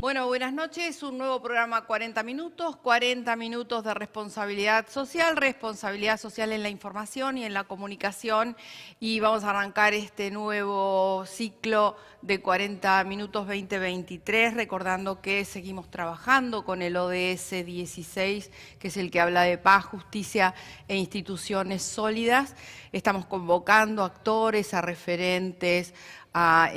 Bueno, buenas noches. Un nuevo programa 40 minutos de responsabilidad social en la información y en la comunicación. Y vamos a arrancar este nuevo ciclo de 40 minutos 2023, recordando que seguimos trabajando con el ODS 16, que es el que habla de paz, justicia e instituciones sólidas. Estamos convocando a actores, a referentes, a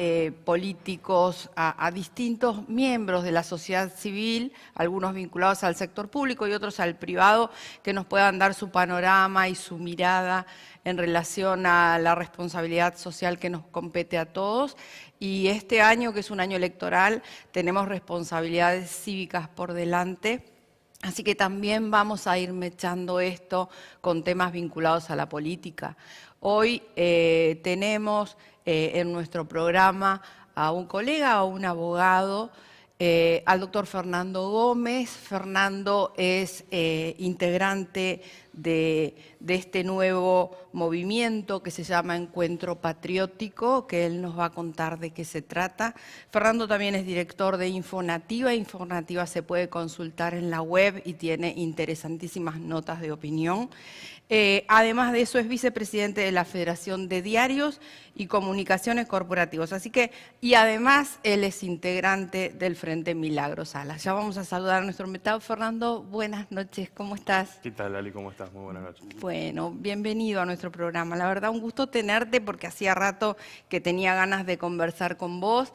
políticos, a distintos miembros de la sociedad civil, algunos vinculados al sector público y otros al privado, que nos puedan dar su panorama y su mirada en relación a la responsabilidad social que nos compete a todos. Y este año, que es un año electoral, tenemos responsabilidades cívicas por delante. Así que también vamos a ir mechando esto con temas vinculados a la política. Hoy tenemos en nuestro programa a un colega, a un abogado, al doctor Fernando Gómez. Fernando es integrante de este nuevo movimiento que se llama Encuentro Patriótico, que él nos va a contar de qué se trata. Fernando también es director de Infonativa. Infonativa se puede consultar en la web y tiene interesantísimas notas de opinión. Además de eso, es vicepresidente de la Federación de Diarios y Comunicaciones Corporativos. Y además, él es integrante del Frente Milagro Salas. Ya vamos a saludar a nuestro invitado. Fernando, buenas noches, ¿cómo estás? ¿Qué tal, Ali? ¿Cómo estás? Muy buenas noches. Bueno, bienvenido a nuestro programa. La verdad, un gusto tenerte porque hacía rato que tenía ganas de conversar con vos.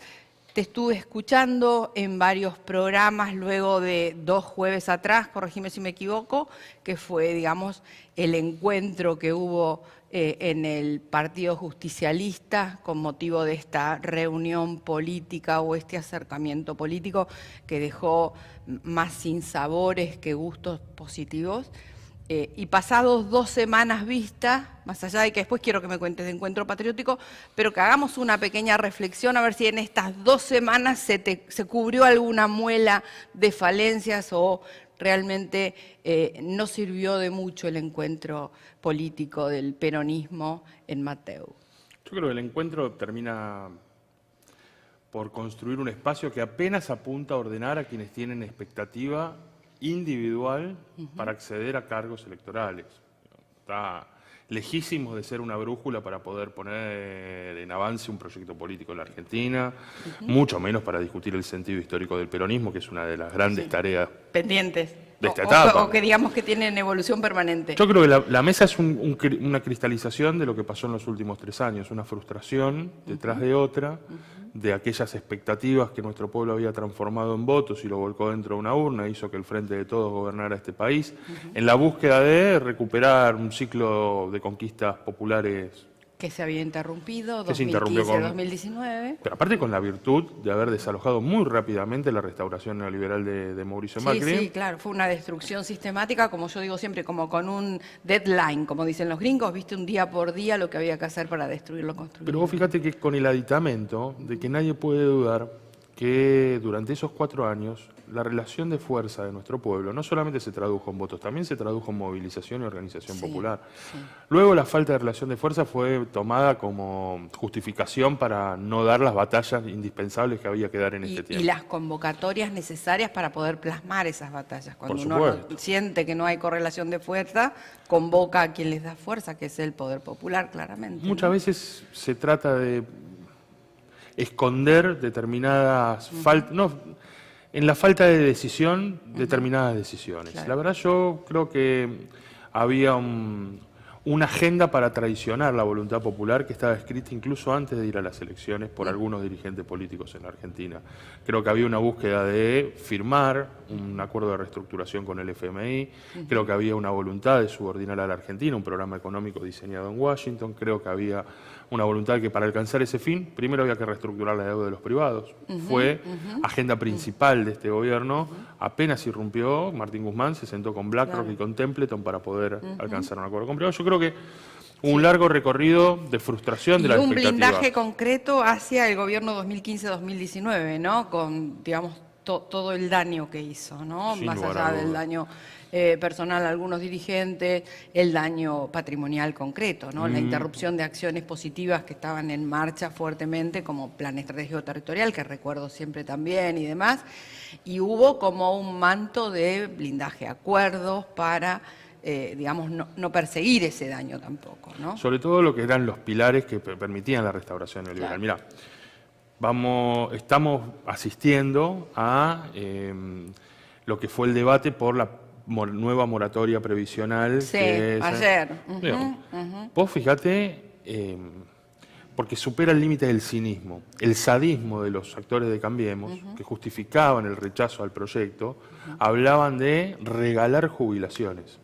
Te estuve escuchando en varios programas luego de 2 jueves atrás, corregime si me equivoco, que fue, digamos, el encuentro que hubo en el Partido Justicialista con motivo de esta reunión política o este acercamiento político que dejó más sinsabores que gustos positivos. Y pasados 2 semanas vistas, más allá de que después quiero que me cuentes de Encuentro Patriótico, pero que hagamos una pequeña reflexión a ver si en estas 2 semanas se cubrió alguna muela de falencias o realmente no sirvió de mucho el encuentro político del peronismo en Mateu. Yo creo que el encuentro termina por construir un espacio que apenas apunta a ordenar a quienes tienen expectativa individual para acceder a cargos electorales. Está lejísimos de ser una brújula para poder poner en avance un proyecto político en la Argentina, mucho menos para discutir el sentido histórico del peronismo, que es una de las grandes tareas pendientes de esta etapa. O que digamos que tienen evolución permanente. Yo creo que la mesa es una cristalización de lo que pasó en los últimos 3 años, una frustración detrás de otra, de aquellas expectativas que nuestro pueblo había transformado en votos y lo volcó dentro de una urna, hizo que el Frente de Todos gobernara este país, en la búsqueda de recuperar un ciclo de conquistas populares que se había interrumpido, que 2015-2019. Pero aparte con la virtud de haber desalojado muy rápidamente la restauración neoliberal de Mauricio Macri. Sí, claro, fue una destrucción sistemática, como yo digo siempre, como con un deadline, como dicen los gringos, viste un día por día lo que había que hacer para destruirlo, construirlo. Pero vos fíjate que con el aditamento de que nadie puede dudar que durante esos 4 años la relación de fuerza de nuestro pueblo no solamente se tradujo en votos, también se tradujo en movilización y organización popular. Sí. Luego la falta de relación de fuerza fue tomada como justificación para no dar las batallas indispensables que había que dar en este tiempo. Y las convocatorias necesarias para poder plasmar esas batallas. Cuando uno siente que no hay correlación de fuerza, convoca a quien les da fuerza, que es el poder popular, claramente. Muchas veces se trata de esconder determinadas faltas, en la falta de decisión, determinadas decisiones. Claro. La verdad yo creo que había una agenda para traicionar la voluntad popular que estaba escrita incluso antes de ir a las elecciones por algunos dirigentes políticos en la Argentina. Creo que había una búsqueda de firmar un acuerdo de reestructuración con el FMI, creo que había una voluntad de subordinar a la Argentina, un programa económico diseñado en Washington, creo que había una voluntad de que para alcanzar ese fin, primero había que reestructurar la deuda de los privados. Fue agenda principal de este gobierno. Apenas irrumpió, Martín Guzmán se sentó con BlackRock y con Templeton para poder alcanzar un acuerdo con privados. Yo creo que un largo recorrido de frustración de la expectativa. Y un blindaje concreto hacia el gobierno 2015-2019, ¿no? Con, digamos, todo el daño que hizo, ¿no? Sin Más lugar allá a del dudas. daño personal a algunos dirigentes, el daño patrimonial concreto, ¿no? La interrupción de acciones positivas que estaban en marcha fuertemente, como Plan Estratégico Territorial, que recuerdo siempre también y demás, y hubo como un manto de blindaje, acuerdos para, digamos, no perseguir ese daño tampoco, ¿no? Sobre todo lo que eran los pilares que permitían la restauración neoliberal. Claro. Mirá, estamos asistiendo a lo que fue el debate por la nueva moratoria previsional. Sí, que es, ayer. Digo, vos fijate, porque supera el límite del cinismo, el sadismo de los actores de Cambiemos, que justificaban el rechazo al proyecto, hablaban de regalar jubilaciones.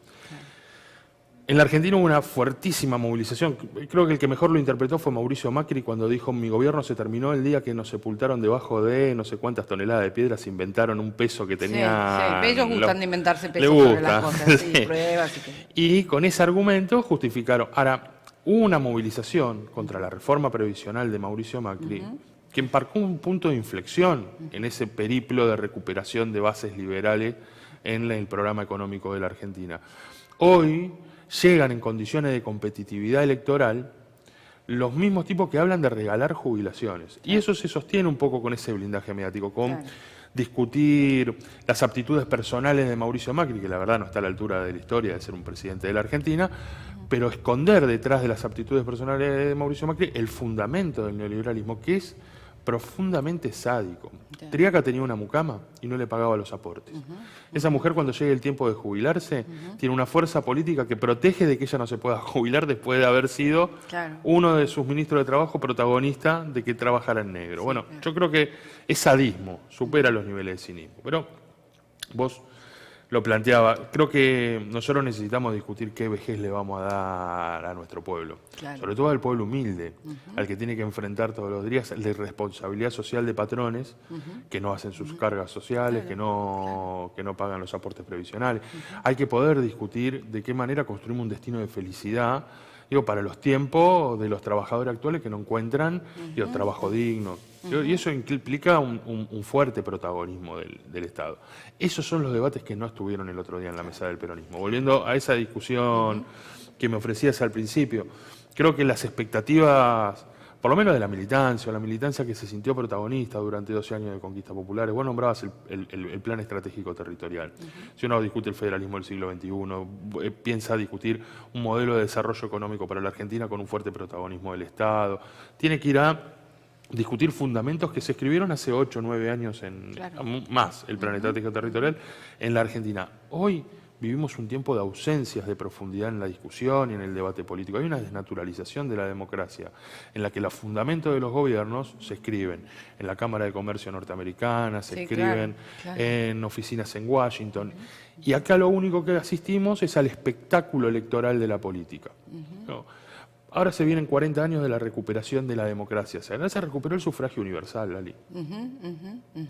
En la Argentina hubo una fuertísima movilización. Creo que el que mejor lo interpretó fue Mauricio Macri cuando dijo: mi gobierno se terminó el día que nos sepultaron debajo de no sé cuántas toneladas de piedras, inventaron un peso que tenía... Sí, ellos gustan de inventarse pesos le sobre las gusta, cosas, sí, sí. pruebas. Y con ese argumento justificaron. Ahora, hubo una movilización contra la reforma previsional de Mauricio Macri que embarcó un punto de inflexión en ese periplo de recuperación de bases liberales en el programa económico de la Argentina. Hoy llegan en condiciones de competitividad electoral los mismos tipos que hablan de regalar jubilaciones. Y eso se sostiene un poco con ese blindaje mediático, con discutir las aptitudes personales de Mauricio Macri, que la verdad no está a la altura de la historia de ser un presidente de la Argentina, pero esconder detrás de las aptitudes personales de Mauricio Macri el fundamento del neoliberalismo, que es profundamente sádico. Triaca tenía una mucama y no le pagaba los aportes. Esa mujer, cuando llegue el tiempo de jubilarse, tiene una fuerza política que protege de que ella no se pueda jubilar después de haber sido uno de sus ministros de Trabajo protagonista de que trabajara en negro. Bueno, yo creo que es sadismo, supera los niveles de cinismo. Pero vos lo planteaba, creo que nosotros necesitamos discutir qué vejez le vamos a dar a nuestro pueblo, sobre todo al pueblo humilde, al que tiene que enfrentar todos los días la irresponsabilidad social de patrones que no hacen sus cargas sociales, que no pagan los aportes previsionales. Hay que poder discutir de qué manera construimos un destino de felicidad, digo, para los tiempos de los trabajadores actuales que no encuentran trabajo digno. Y eso implica un fuerte protagonismo del Estado. Esos son los debates que no estuvieron el otro día en la mesa del peronismo. Volviendo a esa discusión que me ofrecías al principio, creo que las expectativas, por lo menos de la militancia que se sintió protagonista durante 12 años de conquistas populares, vos nombrabas el plan estratégico territorial. Si uno discute el federalismo del siglo XXI, piensa discutir un modelo de desarrollo económico para la Argentina con un fuerte protagonismo del Estado, tiene que ir a discutir fundamentos que se escribieron hace 8 o 9 años, más el plan estratégico territorial en la Argentina. Hoy vivimos un tiempo de ausencias de profundidad en la discusión y en el debate político. Hay una desnaturalización de la democracia en la que los fundamentos de los gobiernos se escriben en la Cámara de Comercio norteamericana, se escriben en oficinas en Washington. Y acá lo único que asistimos es al espectáculo electoral de la política. ¿No? Ahora se vienen 40 años de la recuperación de la democracia. O sea, se recuperó el sufragio universal, Lali.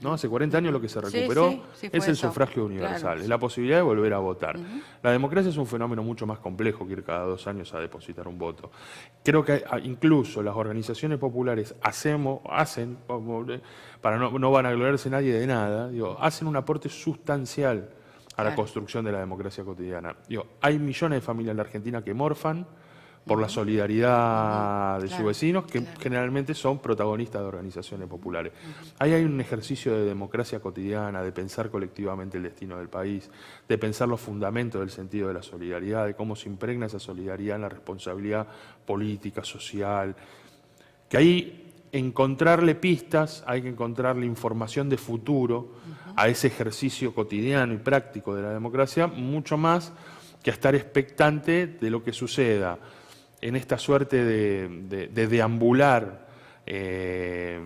¿No? Hace 40 años lo que se recuperó es el sufragio universal, es la posibilidad de volver a votar. La democracia es un fenómeno mucho más complejo que ir cada 2 años a depositar un voto. Creo que incluso las organizaciones populares hacen, para no vanagloriarse nadie de nada, hacen un aporte sustancial a la construcción de la democracia cotidiana. Hay millones de familias en la Argentina que morfan por la solidaridad de sus vecinos, que generalmente son protagonistas de organizaciones populares. Ahí hay un ejercicio de democracia cotidiana, de pensar colectivamente el destino del país, de pensar los fundamentos del sentido de la solidaridad, de cómo se impregna esa solidaridad en la responsabilidad política, social, que ahí encontrarle pistas, hay que encontrarle información de futuro a ese ejercicio cotidiano y práctico de la democracia, mucho más que a estar expectante de lo que suceda en esta suerte de deambular de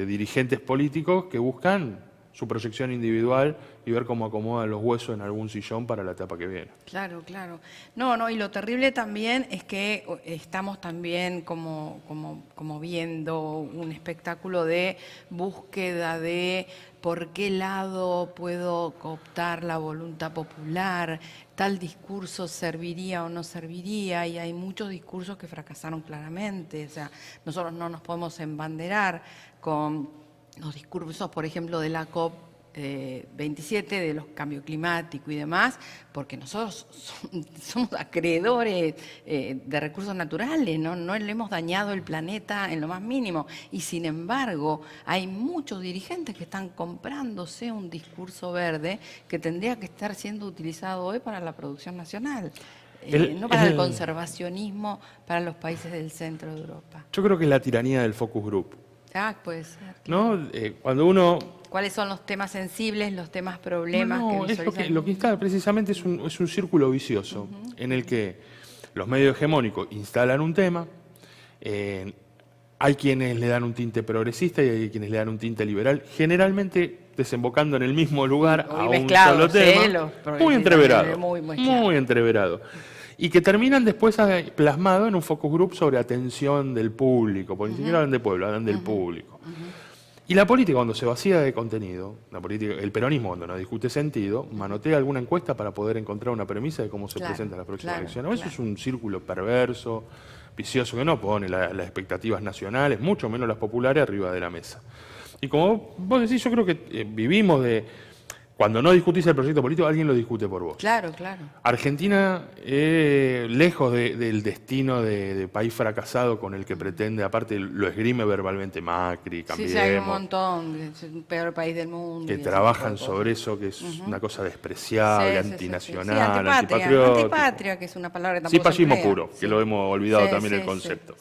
dirigentes políticos que buscan su proyección individual y ver cómo acomodan los huesos en algún sillón para la etapa que viene. Claro, claro. No, y lo terrible también es que estamos también como viendo un espectáculo de búsqueda de por qué lado puedo cooptar la voluntad popular, tal discurso serviría o no serviría, y hay muchos discursos que fracasaron claramente. O sea, nosotros no nos podemos embanderar con los discursos, por ejemplo, de la COP 27, de los cambios climáticos y demás, porque nosotros somos acreedores de recursos naturales, no le hemos dañado el planeta en lo más mínimo, y sin embargo hay muchos dirigentes que están comprándose un discurso verde que tendría que estar siendo utilizado hoy para la producción nacional. No para el conservacionismo para los países del centro de Europa. Yo creo que es la tiranía del focus group. Puede ser. ¿No? Cuando uno... ¿Cuáles son los temas sensibles, los temas problemas que es lo que está precisamente es un círculo vicioso en el que los medios hegemónicos instalan un tema, hay quienes le dan un tinte progresista y hay quienes le dan un tinte liberal, generalmente desembocando en el mismo lugar a un solo tema, muy entreverado, muy entreverado. Y que terminan después plasmado en un focus group sobre atención del público, porque ni siquiera hablan de pueblo, hablan del público. Y la política, cuando se vacía de contenido, el peronismo, cuando no discute sentido, manotea alguna encuesta para poder encontrar una premisa de cómo se presenta la próxima elección. Eso es un círculo perverso, vicioso, que no pone las expectativas nacionales, mucho menos las populares, arriba de la mesa. Y como vos decís, yo creo que vivimos de... Cuando no discutís el proyecto político, alguien lo discute por vos. Claro, claro. Argentina, lejos del destino de país fracasado con el que pretende, aparte lo esgrime verbalmente Macri, Cambiemos. Sí, hay un montón, es el peor país del mundo. Que trabajan sobre eso, que es una cosa despreciable, antinacional, antipatriótica. Antipatria, que es una palabra que tampoco fascismo puro, que lo hemos olvidado también el concepto.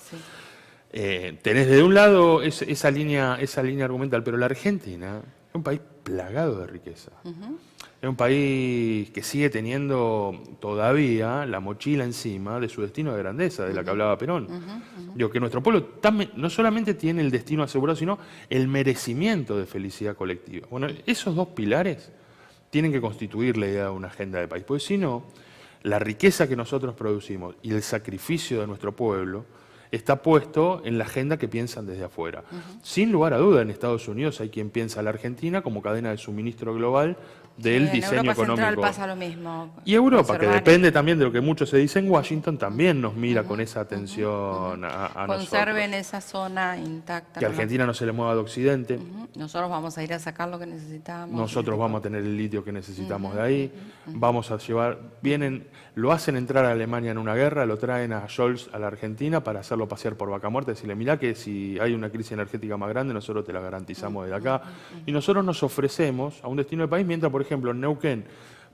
Tenés de un lado esa línea argumental, pero la Argentina es un país plagado de riqueza. Es un país que sigue teniendo todavía la mochila encima de su destino de grandeza, de la que hablaba Perón. Digo, que nuestro pueblo no solamente tiene el destino asegurado, sino el merecimiento de felicidad colectiva. Bueno, esos dos pilares tienen que constituir la idea de una agenda de país, porque si no, la riqueza que nosotros producimos y el sacrificio de nuestro pueblo está puesto en la agenda que piensan desde afuera. Sin lugar a duda, en Estados Unidos hay quien piensa a la Argentina como cadena de suministro global del diseño Europa económico. Central pasa lo mismo. Y Europa, que depende también de lo que mucho se dice en Washington, también nos mira con esa atención a nosotros. Conserven esa zona intacta. Que a Argentina no se le mueva de Occidente. Nosotros vamos a ir a sacar lo que necesitamos. Nosotros vamos a tener el litio que necesitamos de ahí. Vamos a llevar, lo hacen entrar a Alemania en una guerra, lo traen a Scholz a la Argentina para hacerlo pasear por vaca muerta, decirle, mirá que si hay una crisis energética más grande, nosotros te la garantizamos desde acá. Y nosotros nos ofrecemos a un destino del país, mientras, por ejemplo, en Neuquén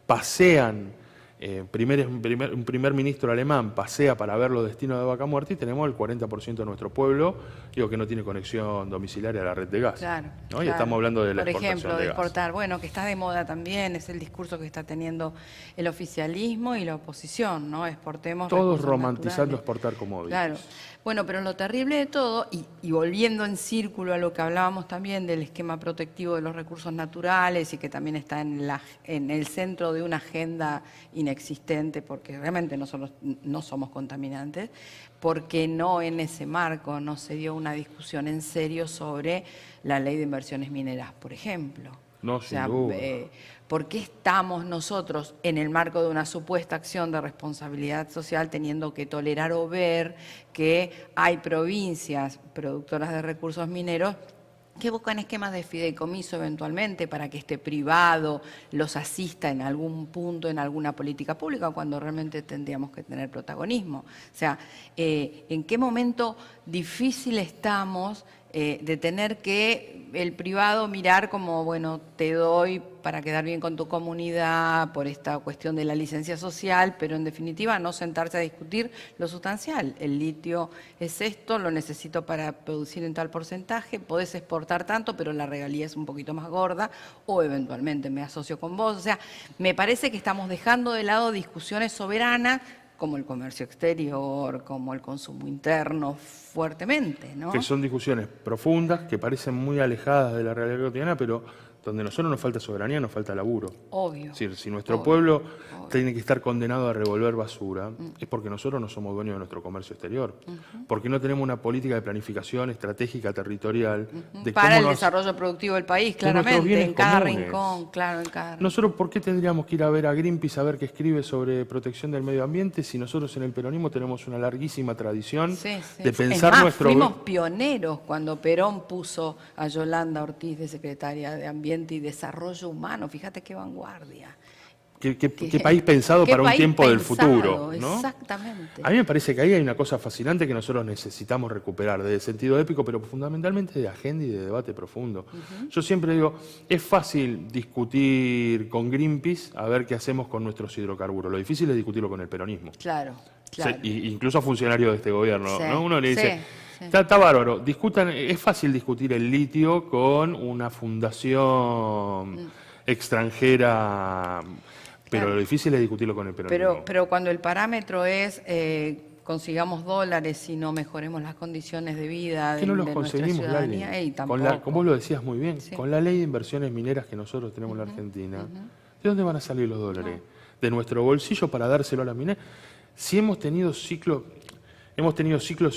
pasean, un primer ministro alemán pasea para ver los destinos de vaca muerta y tenemos el 40% de nuestro pueblo, que no tiene conexión domiciliaria a la red de gas. Claro, ¿no? Y estamos hablando de la exportación de gas. Por ejemplo, de exportar, bueno, que está de moda también, es el discurso que está teniendo el oficialismo y la oposición, ¿no? Exportemos. Todos romantizando exportar commodities. Claro. Bueno, pero lo terrible de todo, y volviendo en círculo a lo que hablábamos también del esquema protectivo de los recursos naturales y que también está en el centro de una agenda inexistente, porque realmente nosotros no somos contaminantes, porque no en ese marco no se dio una discusión en serio sobre la ley de inversiones mineras, por ejemplo. No, sin duda. ¿Por qué estamos nosotros en el marco de una supuesta acción de responsabilidad social teniendo que tolerar o ver que hay provincias productoras de recursos mineros que buscan esquemas de fideicomiso eventualmente para que este privado los asista en algún punto, en alguna política pública, cuando realmente tendríamos que tener protagonismo? O sea, ¿en qué momento difícil estamos de tener que el privado mirar como, bueno, te doy para quedar bien con tu comunidad por esta cuestión de la licencia social, pero en definitiva no sentarse a discutir lo sustancial. El litio es esto, lo necesito para producir en tal porcentaje, podés exportar tanto, pero la regalía es un poquito más gorda, o eventualmente me asocio con vos. O sea, me parece que estamos dejando de lado discusiones soberanas, como el comercio exterior, como el consumo interno, fuertemente, ¿no? Que son discusiones profundas, que parecen muy alejadas de la realidad cotidiana, pero donde a nosotros nos falta soberanía, nos falta laburo. Obvio. Es decir, si nuestro pueblo tiene que estar condenado a revolver basura, es porque nosotros no somos dueños de nuestro comercio exterior. Porque no tenemos una política de planificación estratégica territorial de para cómo el desarrollo productivo del país, claramente, bienes en cada comunes. rincón, claro, en cada rincón. Nosotros, ¿por qué tendríamos que ir a ver a Greenpeace a ver qué escribe sobre protección del medio ambiente si nosotros en el peronismo tenemos una larguísima tradición de pensar es más, nuestro... fuimos pioneros cuando Perón puso a Yolanda Ortiz de secretaria de Ambiente y Desarrollo Humano. Fíjate qué vanguardia. ¿Qué país pensado para un tiempo del futuro, ¿no? Exactamente. A mí me parece que ahí hay una cosa fascinante que nosotros necesitamos recuperar, de sentido épico, pero fundamentalmente de agenda y de debate profundo. Yo siempre digo, es fácil discutir con Greenpeace a ver qué hacemos con nuestros hidrocarburos. Lo difícil es discutirlo con el peronismo. Claro, claro. Incluso a funcionarios de este gobierno, Sí, ¿no? Uno le dice... sí. Está bárbaro, discutan, es fácil discutir el litio con una fundación extranjera, pero Claro. lo difícil es discutirlo con el peronismo. Pero cuando el parámetro es consigamos dólares y no mejoremos las condiciones de vida que no los de nuestra conseguimos, ciudadanía, Lali. tampoco. Como vos lo decías muy bien, Sí. con la ley de inversiones mineras que nosotros tenemos en la Argentina, ¿de dónde van a salir los dólares? ¿De nuestro bolsillo para dárselo a las mineras? Si hemos tenido ciclos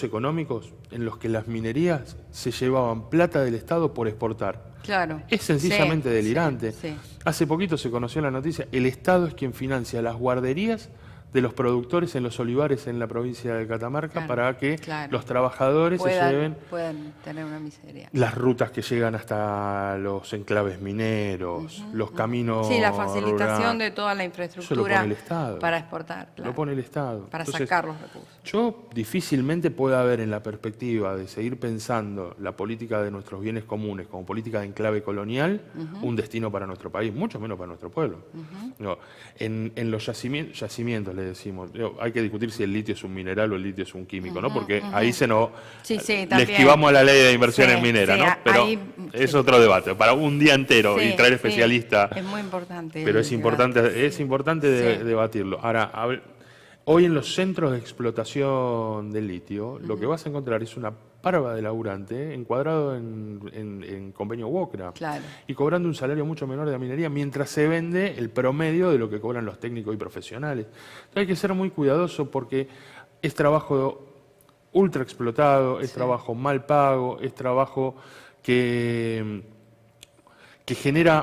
económicos en los que las minerías se llevaban plata del Estado por exportar. Claro. Es sencillamente Sí, delirante. sí. Hace poquito se conoció la noticia, el Estado es quien financia las guarderías de los productores en los olivares en la provincia de Catamarca, Claro, para que claro. los trabajadores se lleven puedan tener una miseria. las rutas que llegan hasta los enclaves mineros, los caminos. Sí, la facilitación rurales. de toda la Eso lo infraestructura pone el Estado. para exportar. Claro. Lo pone el Estado. Para Entonces, sacar los recursos. yo difícilmente puedo haber en la perspectiva de seguir pensando la política de nuestros bienes comunes como política de enclave colonial un destino para nuestro país, mucho menos para nuestro pueblo. No, en los yacimientos le decimos, hay que discutir si el litio es un mineral o el litio es un químico, ¿no? Porque ahí se nos... Sí, sí, le también. esquivamos a la ley de inversiones Sí, mineras, sí, ¿no? Pero ahí, es sí. otro debate, para un día entero y Sí, traer sí. especialistas. Es muy importante. Pero el es importante, debate. es importante debatirlo. Ahora, hoy en los centros de explotación del litio, lo que vas a encontrar es una parva de laburante encuadrado en convenio WOCRA Claro. y cobrando un salario mucho menor de la minería, mientras se vende el promedio de lo que cobran los técnicos y profesionales. Entonces hay que ser muy cuidadoso porque es trabajo ultra explotado, es trabajo mal pago, es trabajo que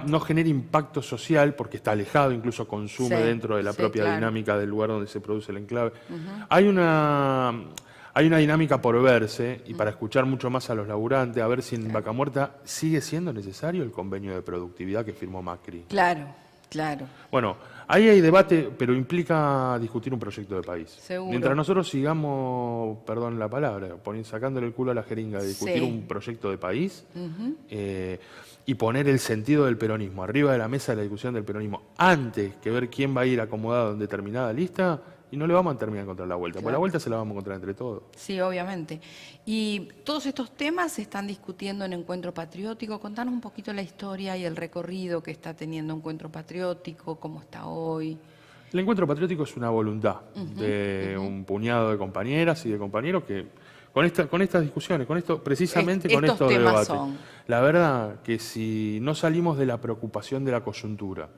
no genera impacto social porque está alejado, incluso consume dentro de la propia claro. dinámica del lugar donde se produce el enclave. Hay una dinámica por verse y para escuchar mucho más a los laburantes, a ver si en Vaca Muerta sigue siendo necesario el convenio de productividad que firmó Macri. Claro, claro. Bueno, ahí hay debate, pero implica discutir un proyecto de país. Seguro. Mientras nosotros sigamos, perdón la palabra, sacándole el culo a la jeringa de discutir un proyecto de país y poner el sentido del peronismo arriba de la mesa de la discusión del peronismo antes que ver quién va a ir acomodado en determinada lista, y no le vamos a terminar de encontrar la vuelta, porque la vuelta se la vamos a encontrar entre todos. Sí, obviamente. Y todos estos temas se están discutiendo en Encuentro Patriótico. Contanos un poquito la historia y el recorrido que está teniendo Encuentro Patriótico, cómo está hoy. El Encuentro Patriótico es una voluntad de un puñado de compañeras y de compañeros que con estas discusiones, precisamente con estos debates. La verdad que si no salimos de la preocupación de la coyuntura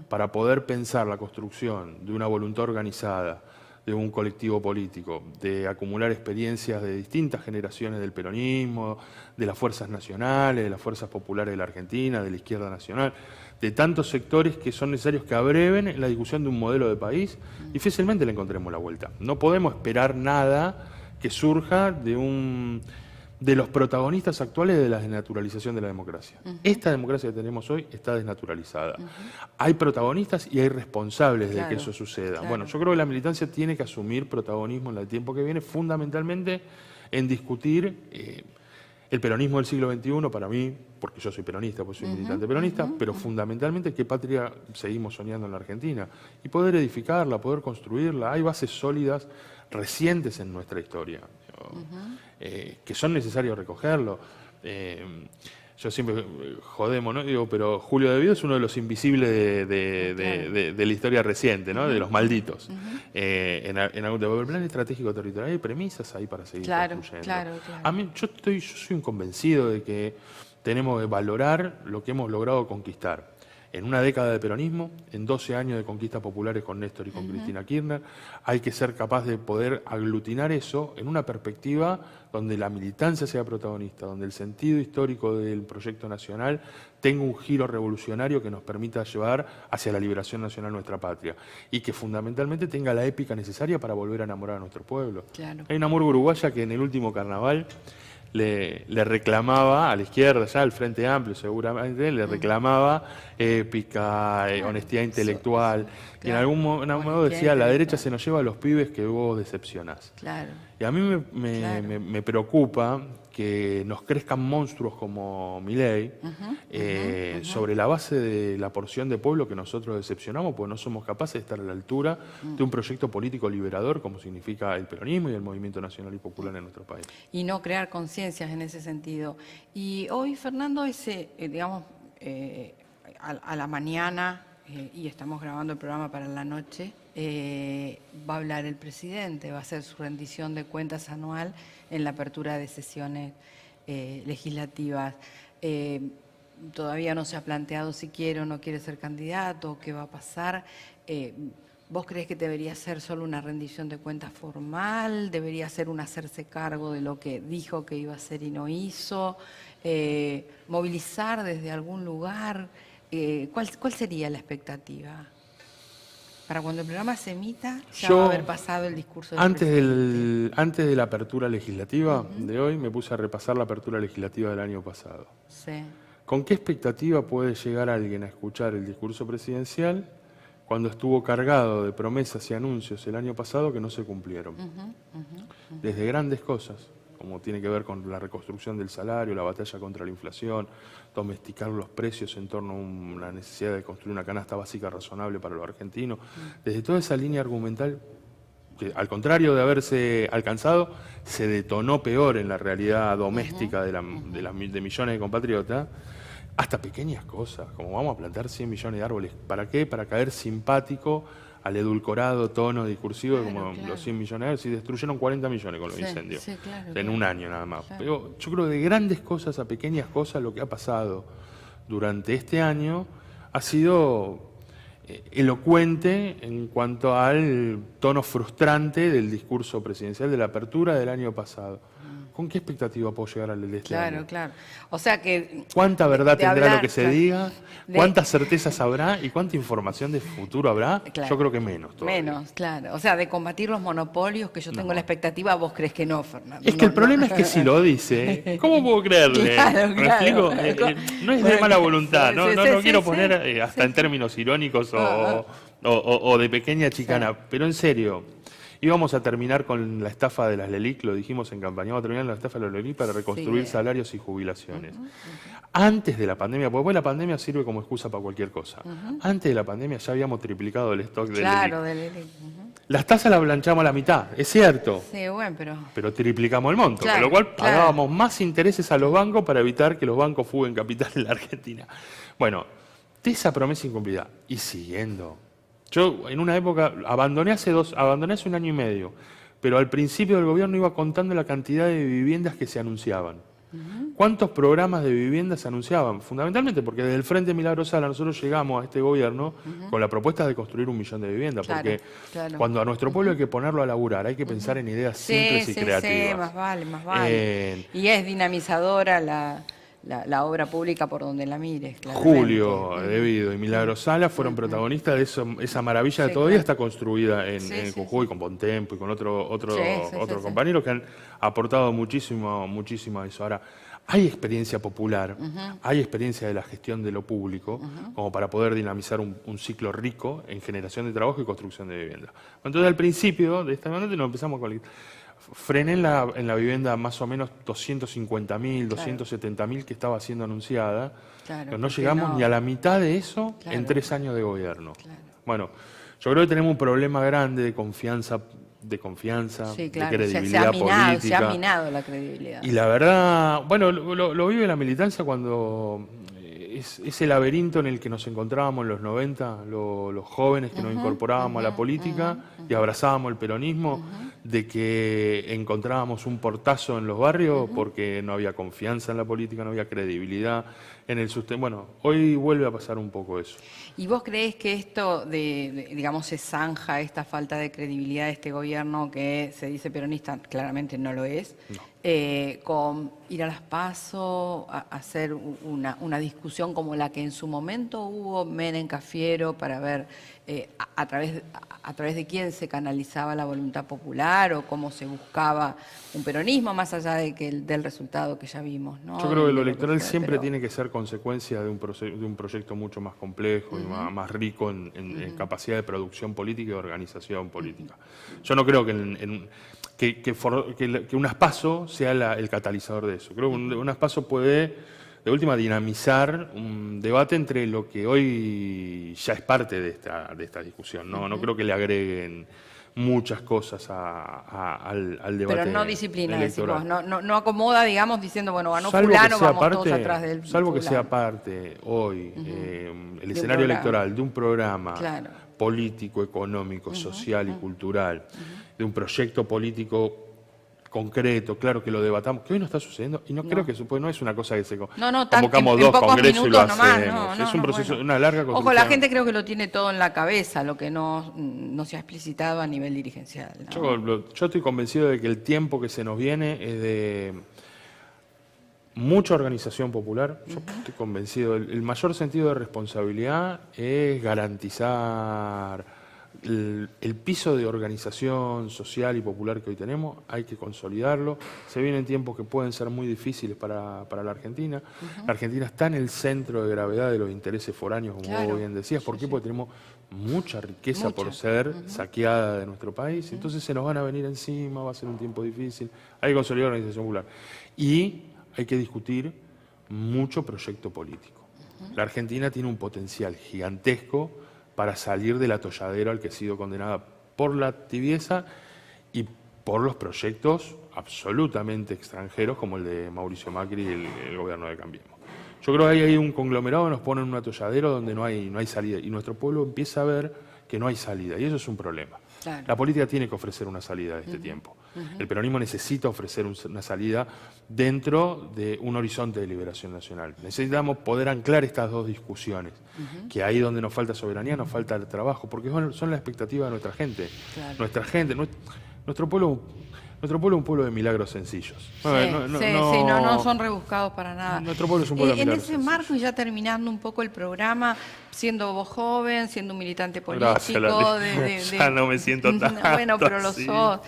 para poder pensar la construcción de una voluntad organizada, de un colectivo político, de acumular experiencias de distintas generaciones del peronismo, de las fuerzas nacionales, de las fuerzas populares de la Argentina, de la izquierda nacional, de tantos sectores que son necesarios que abreven en la discusión de un modelo de país, difícilmente le encontremos la vuelta. No podemos esperar nada que surja de los protagonistas actuales de la desnaturalización de la democracia. Esta democracia que tenemos hoy está desnaturalizada. Hay protagonistas y hay responsables de que eso suceda. Claro. Bueno, yo creo que la militancia tiene que asumir protagonismo en el tiempo que viene, fundamentalmente en discutir El peronismo del siglo XXI, para mí, porque yo soy peronista, pues soy militante peronista, pero fundamentalmente qué patria seguimos soñando en la Argentina. Y poder edificarla, poder construirla. Hay bases sólidas, recientes en nuestra historia, que son necesarios recogerlo. Yo siempre jodemos, ¿no? Digo, pero Julio De Vido es uno de los invisibles de la historia reciente, ¿no? De los malditos. En algún tiempo, el plan estratégico territorial, hay premisas ahí para seguir construyendo. Claro. A mí, yo soy un convencido de que tenemos que valorar lo que hemos logrado conquistar. En una década de peronismo, en 12 años de conquistas populares con Néstor y con Cristina Kirchner, hay que ser capaz de poder aglutinar eso en una perspectiva donde la militancia sea protagonista, donde el sentido histórico del proyecto nacional tenga un giro revolucionario que nos permita llevar hacia la liberación nacional nuestra patria y que fundamentalmente tenga la épica necesaria para volver a enamorar a nuestro pueblo. Claro. Hay una murga uruguaya que en el último carnaval le reclamaba a la izquierda, ya al Frente Amplio seguramente, le reclamaba épica, honestidad intelectual. Y en algún modo decía, la derecha se nos lleva a los pibes que vos decepcionás. Claro. Y a mí me preocupa que nos crezcan monstruos como Milei sobre la base de la porción de pueblo que nosotros decepcionamos, porque no somos capaces de estar a la altura de un proyecto político liberador como significa el peronismo y el movimiento nacional y popular en nuestro país. Y no crear conciencias en ese sentido. Y hoy, Fernando, a la mañana, y estamos grabando el programa para la noche, va a hablar el presidente, va a hacer su rendición de cuentas anual en la apertura de sesiones legislativas. Todavía no se ha planteado si quiere o no quiere ser candidato, qué va a pasar. ¿Vos creés que debería ser solo una rendición de cuentas formal? ¿Debería ser un hacerse cargo de lo que dijo que iba a hacer y no hizo? ¿Movilizar desde algún lugar? ¿Cuál sería la expectativa? Para cuando el programa se emita, ya va a haber pasado el discurso del presidente. Antes de la apertura legislativa de hoy, me puse a repasar la apertura legislativa del año pasado. Sí. ¿Con qué expectativa puede llegar alguien a escuchar el discurso presidencial cuando estuvo cargado de promesas y anuncios el año pasado que no se cumplieron? Desde grandes cosas, como tiene que ver con la reconstrucción del salario, la batalla contra la inflación, domesticar los precios en torno a la necesidad de construir una canasta básica razonable para los argentinos. Desde toda esa línea argumental, que al contrario de haberse alcanzado, se detonó peor en la realidad doméstica de millones de compatriotas, hasta pequeñas cosas, como vamos a plantar 100 millones de árboles. ¿Para qué? Para caer simpático al edulcorado tono discursivo, como los 100 millones de árboles, y destruyeron 40 millones con los incendios, en un año nada más. Claro. Pero yo creo que de grandes cosas a pequeñas cosas, lo que ha pasado durante este año ha sido elocuente en cuanto al tono frustrante del discurso presidencial de la apertura del año pasado. ¿Con qué expectativa puedo llegar al de este año? Claro. O sea que... ¿Cuánta verdad tendrá hablar, lo que se diga? ¿Cuántas certezas habrá? ¿Y cuánta información de futuro habrá? Claro. Yo creo que menos todavía. Menos, claro. O sea, de combatir los monopolios, que yo tengo la expectativa, vos crees que no, Fernando. Es que el problema es que si lo dice, ¿cómo puedo creerle? Claro, ¿Me explico? No es de mala voluntad, no quiero poner hasta en términos irónicos o de pequeña chicana, pero en serio. Íbamos a terminar con la estafa de las LELIC, lo dijimos en campaña, vamos a terminar con la estafa de las LELIC para reconstruir salarios y jubilaciones. Antes de la pandemia, porque después la pandemia sirve como excusa para cualquier cosa. Antes de la pandemia ya habíamos triplicado el stock de LELIC. Las tasas las blanchamos a la mitad, es cierto. Sí, bueno, pero triplicamos el monto, con lo cual pagábamos más intereses a los bancos para evitar que los bancos fuguen capital en la Argentina. Bueno, de esa promesa incumplida, y siguiendo. Yo en una época abandoné hace un año y medio, pero al principio del gobierno iba contando la cantidad de viviendas que se anunciaban. ¿Cuántos programas de viviendas se anunciaban? Fundamentalmente porque desde el Frente Milagro Sala nosotros llegamos a este gobierno con la propuesta de construir 1 millón de viviendas, porque cuando a nuestro pueblo hay que ponerlo a laburar, hay que pensar en ideas simples y creativas. Sí, más vale. Y es dinamizadora la obra pública por donde la mires, claramente. Julio De Vido y Milagro Sala fueron protagistas de esa maravilla que todavía está construida en Jujuy, con Bontempo y con otros compañeros que han aportado muchísimo a eso. Ahora, hay experiencia popular, hay experiencia de la gestión de lo público, como para poder dinamizar un ciclo rico en generación de trabajo y construcción de vivienda. Entonces, al principio de esta manera nos empezamos con... frené en la vivienda más o menos 250.000, 270.000 que estaba siendo anunciada. Claro, Pero no llegamos ni a la mitad de eso en 3 años de gobierno. Claro. Bueno, yo creo que tenemos un problema grande de confianza, Sí, de claro. credibilidad política. Se ha minado la credibilidad. Y la verdad, bueno, lo vive la militancia cuando ese laberinto en el que nos encontrábamos en los 90, los jóvenes que nos incorporábamos a la política y abrazábamos el peronismo, de que encontrábamos un portazo en los barrios porque no había confianza en la política, no había credibilidad en el sustento. Bueno, hoy vuelve a pasar un poco eso. ¿Y vos creés que esto digamos, se zanja esta falta de credibilidad de este gobierno que se dice peronista, claramente no lo es, con ir a las PASO, a hacer una discusión como la que en su momento hubo Menem Cafiero para ver a través de quién se canalizaba la voluntad popular o cómo se buscaba un peronismo, más allá del resultado que ya vimos, ¿no? Yo creo que lo electoral siempre tiene que ser consecuencia de un proyecto mucho más complejo y más rico en capacidad de producción política y de organización política. Yo no creo que un PASO sea el catalizador de eso. Creo que un PASO puede, de última, dinamizar un debate entre lo que hoy ya es parte de esta discusión. No creo que le agreguen muchas cosas al debate. Pero no disciplina, electoral. decimos, no acomoda, digamos, diciendo, bueno, ganó fulano, vamos todos atrás del Salvo que fulano. sea parte hoy, el escenario electoral de un programa político, económico, social y cultural, de un proyecto político concreto, claro, que lo debatamos, que hoy no está sucediendo, y no creo que no es una cosa que se convocamos dos congresos y lo hacemos. Es un proceso, una larga construcción. Ojo, la gente creo que lo tiene todo en la cabeza, lo que no se ha explicitado a nivel dirigencial, ¿no? Yo estoy convencido de que el tiempo que se nos viene es de mucha organización popular. Yo estoy convencido, el mayor sentido de responsabilidad es garantizar el piso de organización social y popular que hoy tenemos. Hay que consolidarlo. Se vienen tiempos que pueden ser muy difíciles para la Argentina. La Argentina está en el centro de gravedad de los intereses foráneos, como vos bien decías. ¿Por qué? Porque tenemos mucha riqueza por ser saqueada de nuestro país. Entonces se nos van a venir encima, va a ser un tiempo difícil. Hay que consolidar la organización popular. Y hay que discutir mucho proyecto político. La Argentina tiene un potencial gigantesco para salir del atolladero al que ha sido condenada por la tibieza y por los proyectos absolutamente extranjeros como el de Mauricio Macri y el gobierno de Cambiemos. Yo creo que ahí hay un conglomerado que nos pone en un atolladero donde no hay salida, y nuestro pueblo empieza a ver que no hay salida, y eso es un problema. Claro. La política tiene que ofrecer una salida de este tiempo. El peronismo necesita ofrecer una salida dentro de un horizonte de liberación nacional. Necesitamos poder anclar estas dos discusiones, que ahí donde nos falta soberanía, nos falta el trabajo, porque son la expectativa de nuestra gente. Claro. Nuestro pueblo es un pueblo de milagros sencillos. No son rebuscados para nada. Nuestro pueblo es un pueblo de milagros sencillos. En ese marco, y ya terminando un poco el programa, siendo vos joven, siendo un militante político... Ya no me siento tanto. Bueno, pero lo sos.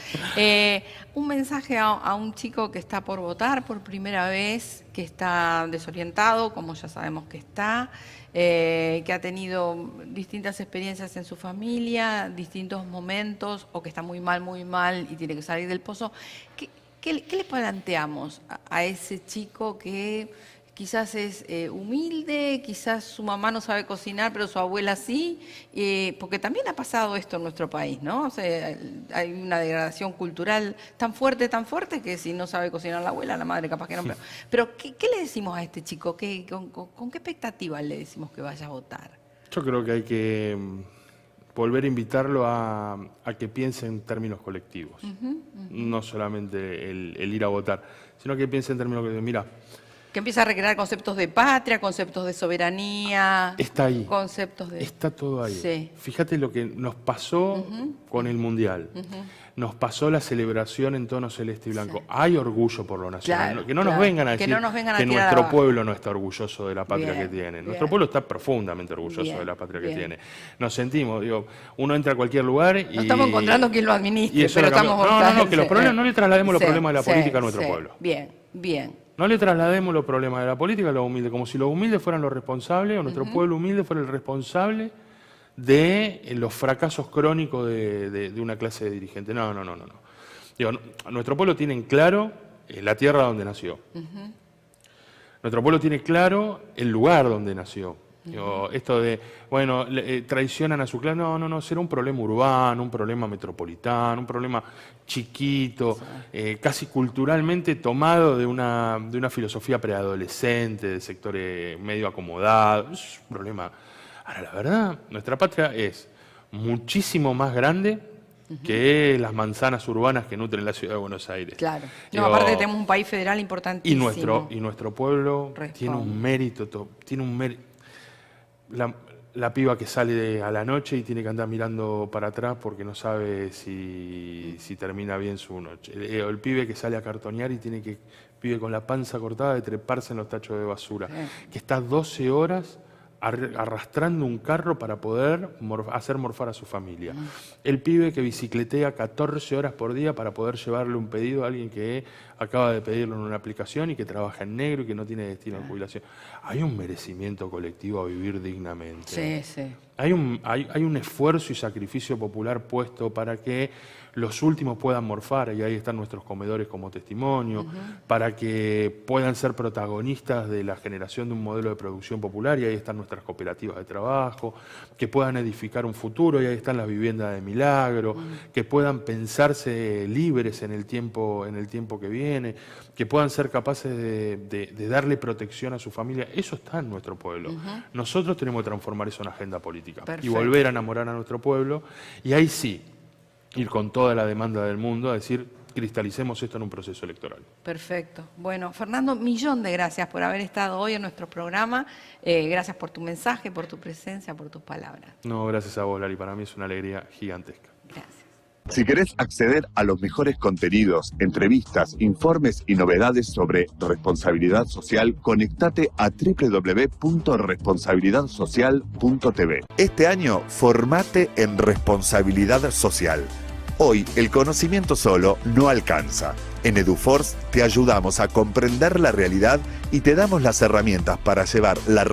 Un mensaje a un chico que está por votar por primera vez, que está desorientado, como ya sabemos que está, que ha tenido distintas experiencias en su familia, distintos momentos, o que está muy mal y tiene que salir del pozo. ¿Qué le planteamos a ese chico que quizás es humilde, quizás su mamá no sabe cocinar, pero su abuela sí? Porque también ha pasado esto en nuestro país, ¿no? O sea, hay una degradación cultural tan fuerte, que si no sabe cocinar la abuela, la madre capaz que no. Pero ¿qué le decimos a este chico? ¿Con qué expectativa le decimos que vaya a votar? Yo creo que hay que volver a invitarlo a que piense en términos colectivos. No solamente el ir a votar, sino que piense en términos colectivos. Mira, que empieza a recrear conceptos de patria, conceptos de soberanía. Está ahí. Conceptos de... Está todo ahí. Sí. Fíjate lo que nos pasó con el Mundial. Nos pasó la celebración en tono celeste y blanco. Sí. Hay orgullo por lo nacional. Claro, que no nos vengan a decir que nuestro pueblo no está orgulloso de la patria que tiene. Nuestro pueblo está profundamente orgulloso de la patria que tiene. Nos sentimos, uno entra a cualquier lugar y... No estamos encontrando quien lo administre, pero estamos... que los problemas, no le traslademos los problemas de la política a nuestro pueblo. Bien. No le traslademos los problemas de la política a los humildes, como si los humildes fueran los responsables, o nuestro pueblo humilde fuera el responsable de los fracasos crónicos de una clase de dirigente. No. Digo, nuestro pueblo tiene en claro la tierra donde nació. Nuestro pueblo tiene claro el lugar donde nació. Digo, esto de, bueno, traicionan a su clase, no, será un problema urbano, un problema metropolitano, un problema chiquito, casi culturalmente tomado de una filosofía preadolescente, de sectores medio acomodados. Es un problema. Ahora, la verdad, nuestra patria es muchísimo más grande que las manzanas urbanas que nutren la ciudad de Buenos Aires. Claro. No, aparte tenemos un país federal importantísimo. Y nuestro pueblo tiene un mérito, la piba que sale a la noche y tiene que andar mirando para atrás porque no sabe si termina bien su noche. El pibe que sale a cartonear y vive con la panza cortada de treparse en los tachos de basura. Que está 12 horas arrastrando un carro para poder hacer morfar a su familia. El pibe que bicicletea 14 horas por día para poder llevarle un pedido a alguien que acaba de pedirlo en una aplicación y que trabaja en negro y que no tiene destino de jubilación. Hay un merecimiento colectivo a vivir dignamente. Sí. Hay un esfuerzo y sacrificio popular puesto para que los últimos puedan morfar, y ahí están nuestros comedores como testimonio, para que puedan ser protagonistas de la generación de un modelo de producción popular, y ahí están nuestras cooperativas de trabajo, que puedan edificar un futuro, y ahí están las viviendas de milagro, que puedan pensarse libres en el tiempo que viene, que puedan ser capaces de darle protección a su familia. Eso está en nuestro pueblo. Nosotros tenemos que transformar eso en agenda política. Perfecto. Y volver a enamorar a nuestro pueblo, y ahí sí, ir con toda la demanda del mundo a decir, cristalicemos esto en un proceso electoral. Perfecto. Bueno, Fernando, millón de gracias por haber estado hoy en nuestro programa. Gracias por tu mensaje, por tu presencia, por tus palabras. No, gracias a vos, Lali. Para mí es una alegría gigantesca. Gracias. Si querés acceder a los mejores contenidos, entrevistas, informes y novedades sobre responsabilidad social, conectate a www.responsabilidadsocial.tv. Este año, formate en responsabilidad social. Hoy, el conocimiento solo no alcanza. En EduForce te ayudamos a comprender la realidad y te damos las herramientas para llevar la